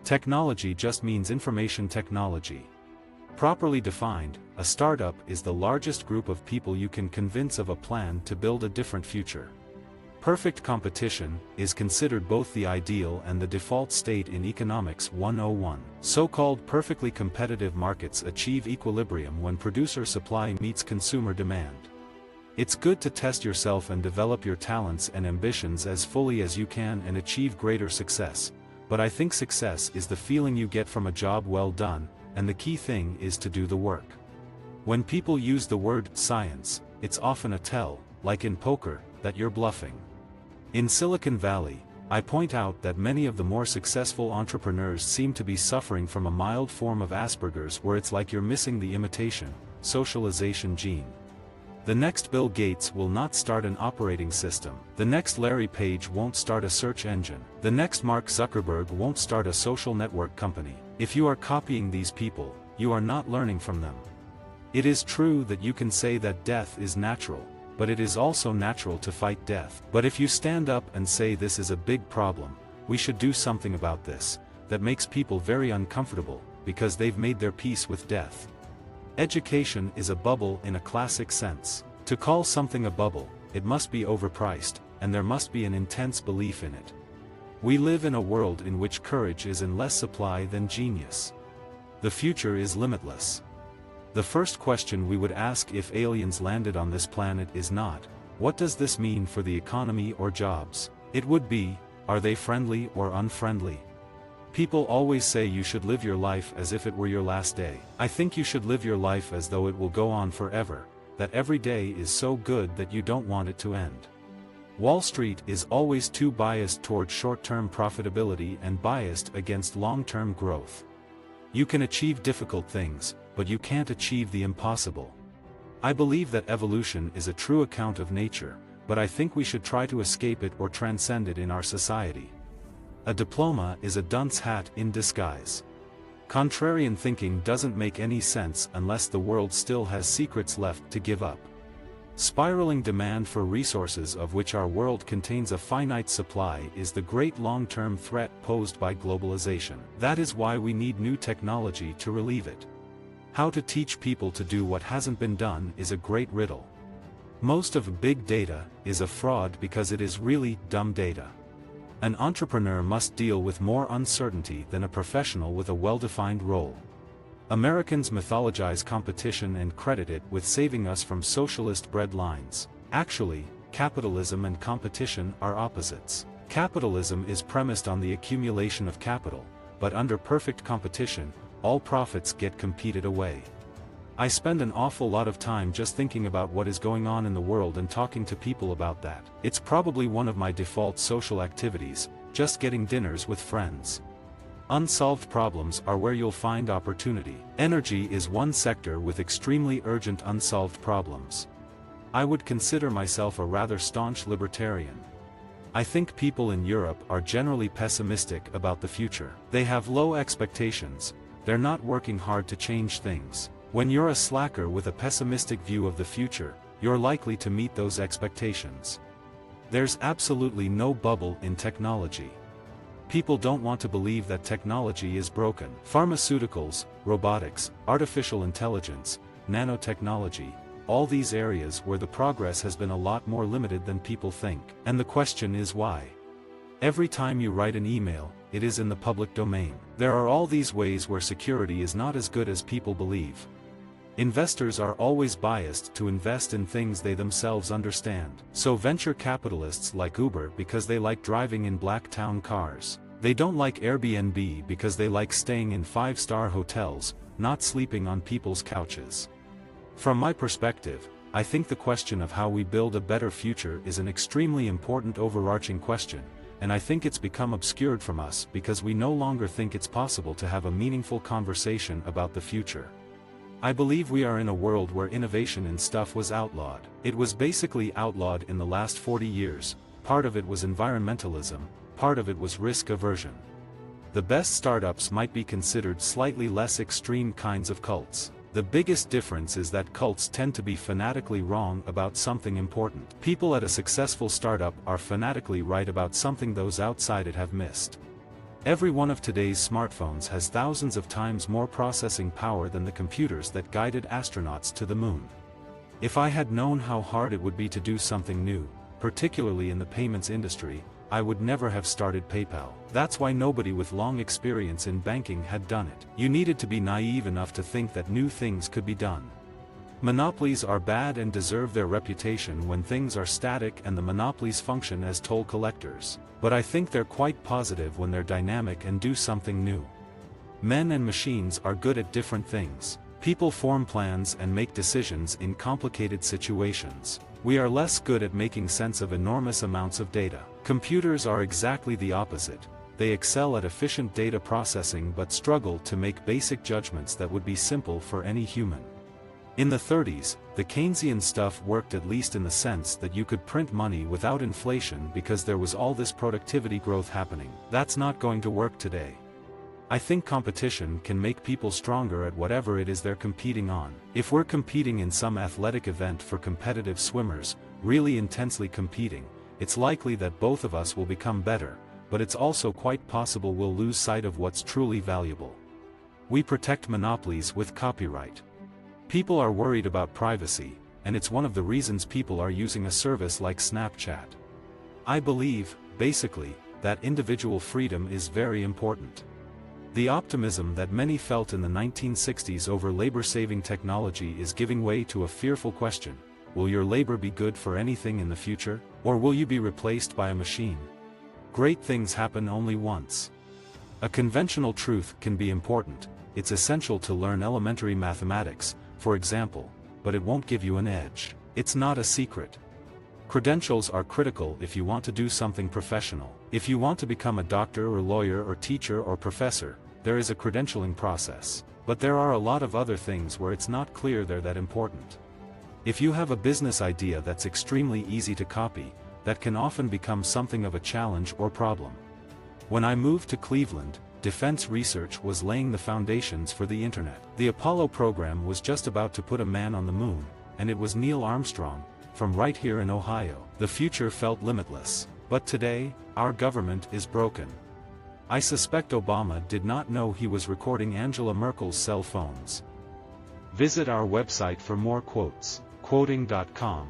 Technology just means information technology. Properly defined, a startup is the largest group of people you can convince of a plan to build a different future. Perfect competition is considered both the ideal and the default state in Economics 101. So-called perfectly competitive markets achieve equilibrium when producer supply meets consumer demand. It's good to test yourself and develop your talents and ambitions as fully as you can and achieve greater success, but I think success is the feeling you get from a job well done, and the key thing is to do the work. When people use the word science, it's often a tell, like in poker, that you're bluffing. In Silicon Valley, I point out that many of the more successful entrepreneurs seem to be suffering from a mild form of Asperger's, where it's like you're missing the imitation, socialization gene. The next Bill Gates will not start an operating system. The next Larry Page won't start a search engine. The next Mark Zuckerberg won't start a social network company. If you are copying these people, you are not learning from them. It is true that you can say that death is natural, but it is also natural to fight death. But if you stand up and say this is a big problem, we should do something about this, that makes people very uncomfortable, because they've made their peace with death. Education is a bubble in a classic sense. To call something a bubble, it must be overpriced, and there must be an intense belief in it. We live in a world in which courage is in less supply than genius. The future is limitless. The first question we would ask if aliens landed on this planet is not, what does this mean for the economy or jobs? It would be, are they friendly or unfriendly? People always say you should live your life as if it were your last day. I think you should live your life as though it will go on forever, that every day is so good that you don't want it to end. Wall Street is always too biased toward short-term profitability and biased against long-term growth. You can achieve difficult things, but you can't achieve the impossible. I believe that evolution is a true account of nature, but I think we should try to escape it or transcend it in our society. A diploma is a dunce hat in disguise. Contrarian thinking doesn't make any sense unless the world still has secrets left to give up. Spiraling demand for resources of which our world contains a finite supply is the great long-term threat posed by globalization. That is why we need new technology to relieve it. How to teach people to do what hasn't been done is a great riddle. Most of big data is a fraud because it is really dumb data. An entrepreneur must deal with more uncertainty than a professional with a well-defined role. Americans mythologize competition and credit it with saving us from socialist breadlines. Actually, capitalism and competition are opposites. Capitalism is premised on the accumulation of capital, but under perfect competition, all profits get competed away. I spend an awful lot of time just thinking about what is going on in the world and talking to people about that. It's probably one of my default social activities, just getting dinners with friends. Unsolved problems are where you'll find opportunity. Energy is one sector with extremely urgent unsolved problems. I would consider myself a rather staunch libertarian. I think people in Europe are generally pessimistic about the future. They have low expectations, they're not working hard to change things. When you're a slacker with a pessimistic view of the future, you're likely to meet those expectations. There's absolutely no bubble in technology. People don't want to believe that technology is broken. Pharmaceuticals, robotics, artificial intelligence, nanotechnology, all these areas where the progress has been a lot more limited than people think. And the question is why? Every time you write an email, it is in the public domain. There are all these ways where security is not as good as people believe. Investors are always biased to invest in things they themselves understand. So venture capitalists like Uber because they like driving in black town cars. They don't like Airbnb because they like staying in 5-star hotels, not sleeping on people's couches. From my perspective, I think the question of how we build a better future is an extremely important overarching question, and I think it's become obscured from us because we no longer think it's possible to have a meaningful conversation about the future. I believe we are in a world where innovation in stuff was outlawed. It was basically outlawed in the last 40 years, part of it was environmentalism, part of it was risk aversion. The best startups might be considered slightly less extreme kinds of cults. The biggest difference is that cults tend to be fanatically wrong about something important. People at a successful startup are fanatically right about something those outside it have missed. Every one of today's smartphones has thousands of times more processing power than the computers that guided astronauts to the moon. If I had known how hard it would be to do something new, particularly in the payments industry, I would never have started PayPal. That's why nobody with long experience in banking had done it. You needed to be naive enough to think that new things could be done. Monopolies are bad and deserve their reputation when things are static and the monopolies function as toll collectors, but I think they're quite positive when they're dynamic and do something new. Men and machines are good at different things. People form plans and make decisions in complicated situations. We are less good at making sense of enormous amounts of data. Computers are exactly the opposite. They excel at efficient data processing but struggle to make basic judgments that would be simple for any human. In the 30s, the Keynesian stuff worked, at least in the sense that you could print money without inflation because there was all this productivity growth happening. That's not going to work today. I think competition can make people stronger at whatever it is they're competing on. If we're competing in some athletic event for competitive swimmers, really intensely competing, it's likely that both of us will become better, but it's also quite possible we'll lose sight of what's truly valuable. We protect monopolies with copyright. People are worried about privacy, and it's one of the reasons people are using a service like Snapchat. I believe, basically, that individual freedom is very important. The optimism that many felt in the 1960s over labor-saving technology is giving way to a fearful question: will your labor be good for anything in the future, or will you be replaced by a machine? Great things happen only once. A conventional truth can be important. It's essential to learn elementary mathematics, for example, but it won't give you an edge. It's not a secret. Credentials are critical if you want to do something professional. If you want to become a doctor or lawyer or teacher or professor, there is a credentialing process. But there are a lot of other things where it's not clear they're that important. If you have a business idea that's extremely easy to copy, that can often become something of a challenge or problem. When I moved to Cleveland, defense research was laying the foundations for the internet. The Apollo program was just about to put a man on the moon, and it was Neil Armstrong, from right here in Ohio. The future felt limitless. But today, our government is broken. I suspect Obama did not know he was recording Angela Merkel's cell phones. Visit our website for more quotes, quoting.com.